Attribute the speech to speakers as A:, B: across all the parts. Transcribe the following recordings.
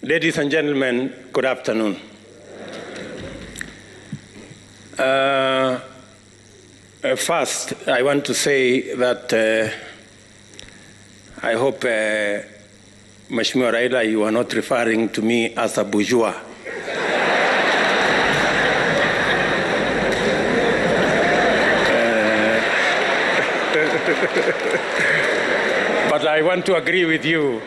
A: Ladies and gentlemen, good afternoon. First, I want to say that I hope, Mheshimiwa Raila, you are not referring to me as a bourgeois. But I want to agree with you.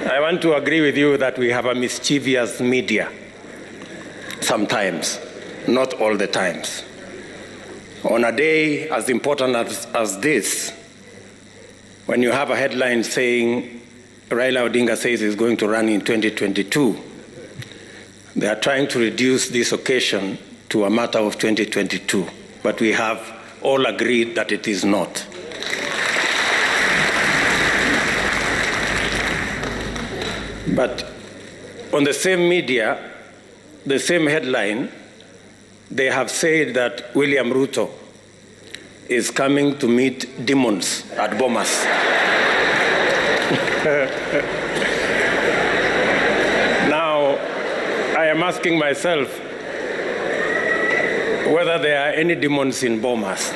A: I want to agree with you that we have a mischievous media sometimes, not all the times. On a day as important as this, when you have a headline saying Raila Odinga says he's going to run in 2022, they are trying to reduce this occasion to a matter of 2022, but we have all agreed that it is not. But on the same media, the same headline, they have said that William Ruto is coming to meet demons at Bomas. Now, I am asking myself whether there are any demons in Bomas.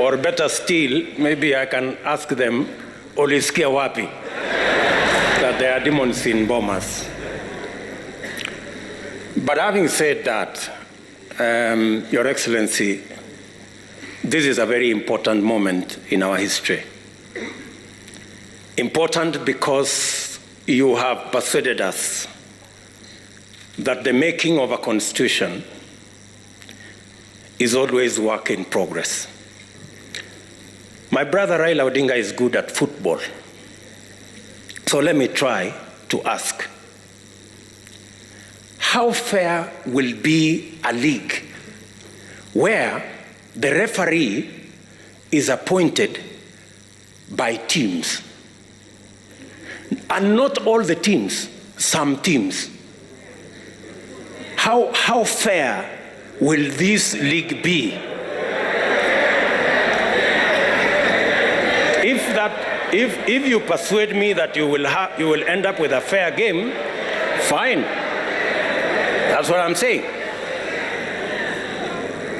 A: Or better still, maybe I can ask them, Olisikia wapi? That there are demons in Bomas. But having said that, Your Excellency, this is a very important moment in our history. Important because you have persuaded us that the making of a constitution is always work in progress. My brother Raila Odinga is good at football. So let me try to ask, how fair will be a league where the referee is appointed by teams? And not all the teams, some teams. How fair will this league be? If you persuade me that you will end up with a fair game, fine. That's what I'm saying.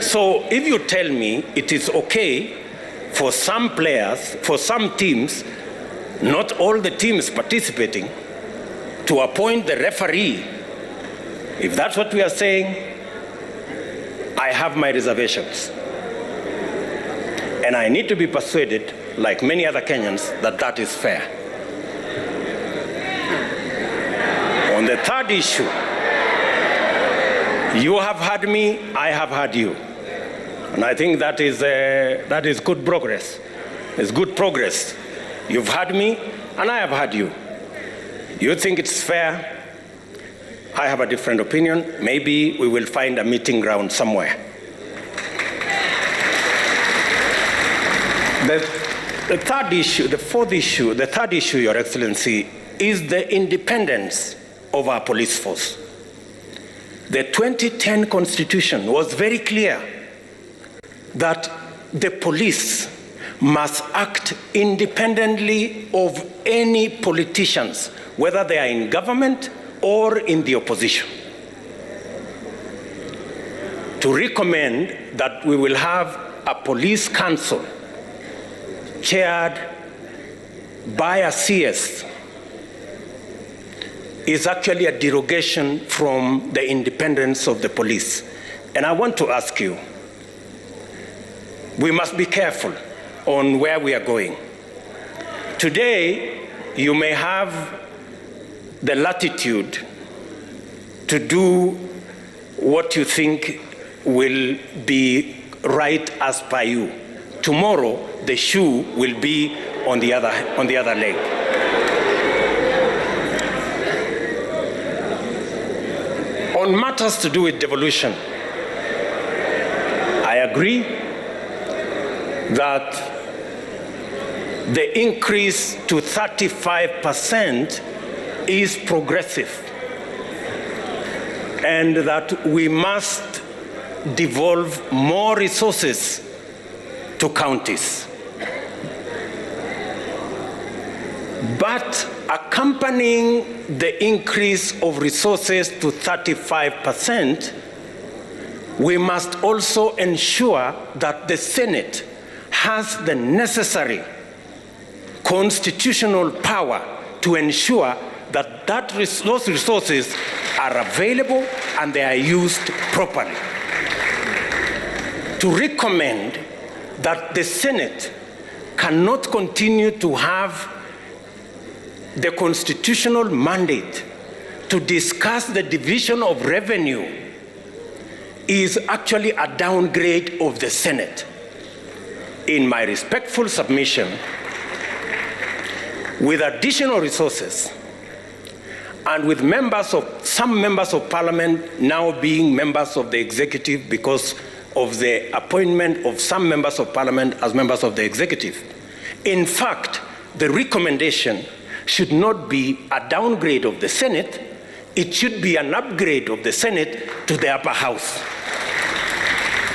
A: So if you tell me it is okay for some players, for some teams, not all the teams participating, to appoint the referee, if that's what we are saying, I have my reservations. And I need to be persuaded, like many other Kenyans, that that is fair. On the third issue, you have had me, I have had you. And I think that is good progress. It's good progress. You've had me, and I have had you. You think it's fair? I have a different opinion. Maybe we will find a meeting ground somewhere. The third issue, the third issue, Your Excellency, is the independence of our police force. The 2010 Constitution was very clear that the police must act independently of any politicians, whether they are in government or in the opposition. To recommend that we will have a police council chaired by a CS is actually a derogation from the independence of the police. And I want to ask you, we must be careful on where we are going. Today, you may have the latitude to do what you think will be right as per you. Tomorrow, the shoe will be on the other leg. On matters to do with devolution, I agree that the increase to 35% is progressive, and that we must devolve more resources to counties. But accompanying the increase of resources to 35%, we must also ensure that the Senate has the necessary constitutional power to ensure that those resources are available and they are used properly. To recommend that the Senate cannot continue to have the constitutional mandate to discuss the division of revenue is actually a downgrade of the Senate. In my respectful submission, with additional resources and with some members of parliament now being members of the executive because of the appointment of some members of parliament as members of the executive, in fact, the recommendation should not be a downgrade of the Senate, it should be an upgrade of the Senate to the upper house.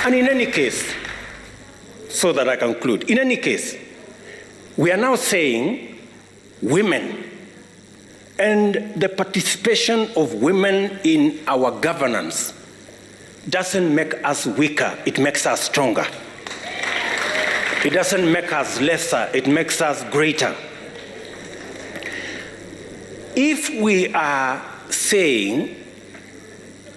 A: And in any case, so that I conclude, in any case, we are now saying women and the participation of women in our governance doesn't make us weaker, it makes us stronger. It doesn't make us lesser, it makes us greater. If we are saying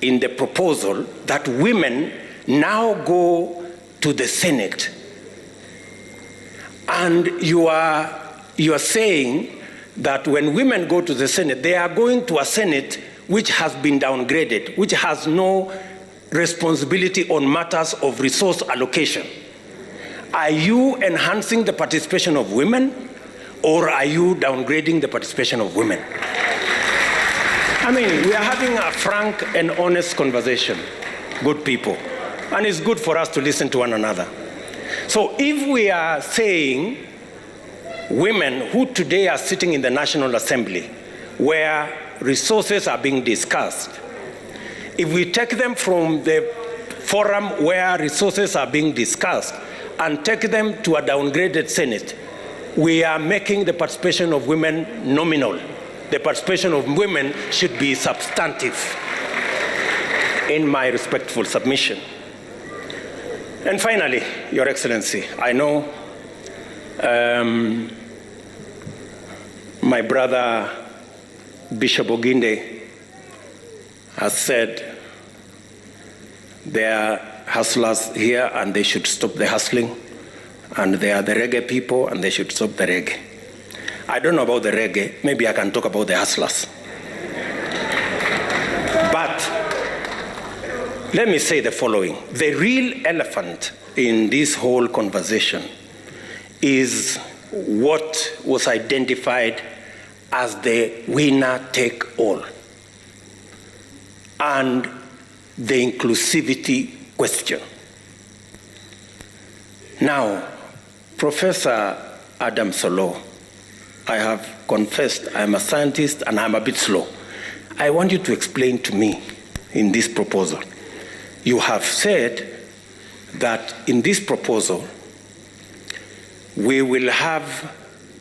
A: in the proposal that women now go to the Senate, and you are saying that when women go to the Senate, they are going to a Senate which has been downgraded, which has no responsibility on matters of resource allocation. Are you enhancing the participation of women, or are you downgrading the participation of women? I mean, we are having a frank and honest conversation, good people, and it's good for us to listen to one another. So if we are saying women who today are sitting in the National Assembly, where resources are being discussed, if we take them from the forum where resources are being discussed and take them to a downgraded Senate, we are making the participation of women nominal. The participation of women should be substantive, in my respectful submission. And finally, Your Excellency, I know my brother Bishop Oginde has said there are hustlers here and they should stop the hustling, and they are the reggae people and they should stop the reggae. I don't know about the reggae, maybe I can talk about the hustlers. But let me say the following. The real elephant in this whole conversation is what was identified as the winner-take-all and the inclusivity question. Now, Professor Adam Solo, I have confessed I'm a scientist and I'm a bit slow. I want you to explain to me in this proposal. You have said that in this proposal, we will have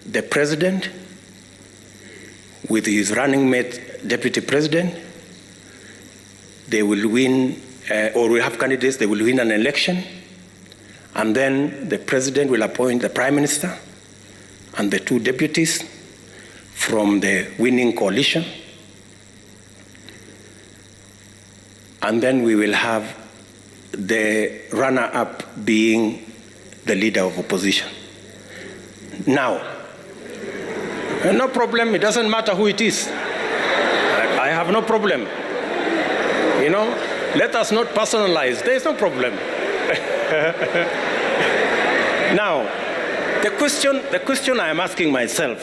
A: the president with his running mate, deputy president. They will win, or we have candidates, they will win an election, and then the president will appoint the prime minister and the two deputies from the winning coalition. And then we will have the runner-up being the leader of opposition. Now, no problem, it doesn't matter who it is. I have no problem. You know, let us not personalize, there is no problem. Now, the question I am asking myself,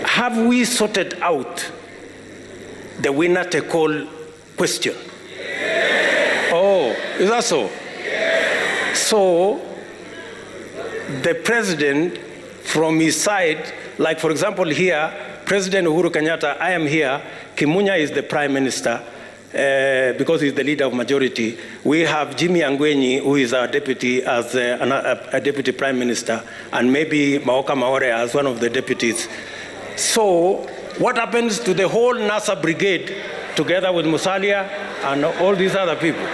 A: have we sorted out the winner-take-all question? Yes. Oh, is that so? Yes. So, the president from his side, like for example here, President Uhuru Kenyatta, I am here, Kimunya is the prime minister, because he's the leader of majority. We have Jimmy Angwenyi, who is our deputy as a deputy prime minister, and maybe Maoka Maore as one of the deputies. So what happens to the whole NASA brigade together with Musalia and all these other people?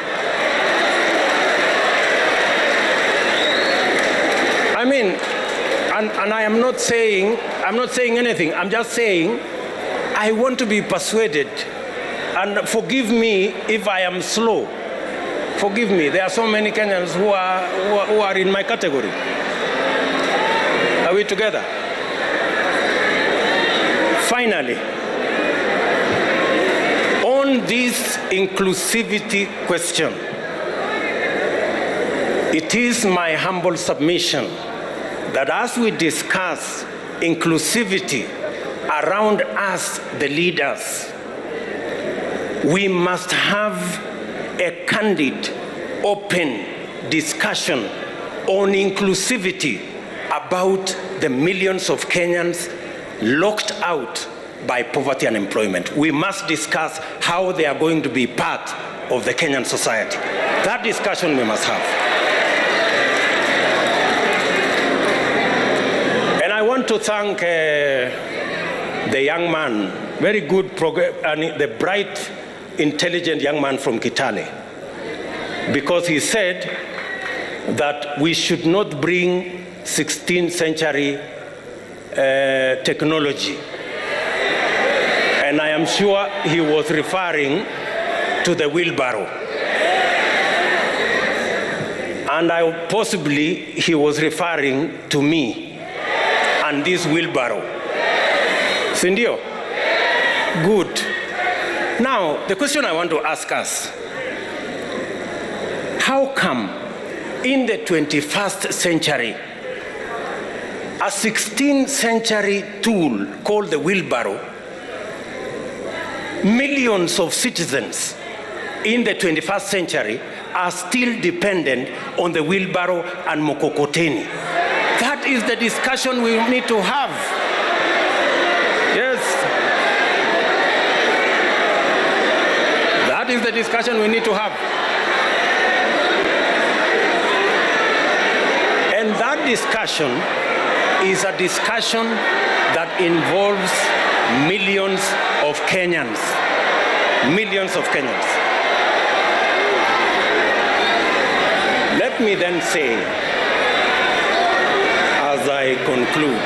A: I mean, and I am not saying anything. I'm just saying I want to be persuaded. And forgive me if I am slow. Forgive me. There are so many Kenyans who are in my category. Are we together? Finally, on this inclusivity question, it is my humble submission that as we discuss inclusivity around us, the leaders, we must have a candid, open discussion on inclusivity about the millions of Kenyans locked out by poverty and unemployment. We must discuss how they are going to be part of the Kenyan society. That discussion we must have. And I want to thank the young man, very good, and the bright, intelligent young man from Kitale, because he said that we should not bring 16th century technology. And I am sure he was referring to the wheelbarrow. And possibly he was referring to me and this wheelbarrow. Sindio? Good. Now, the question I want to ask us, how come in the 21st century, a 16th century tool called the wheelbarrow, millions of citizens in the 21st century are still dependent on the wheelbarrow and mokokoteni? That is the discussion we need to have. Yes. That is the discussion we need to have. And that discussion is a discussion that involves millions of Kenyans. Millions of Kenyans. Let me then say, as I conclude,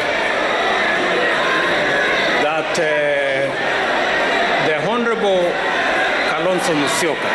A: that the Honorable Kalonzo Musyoka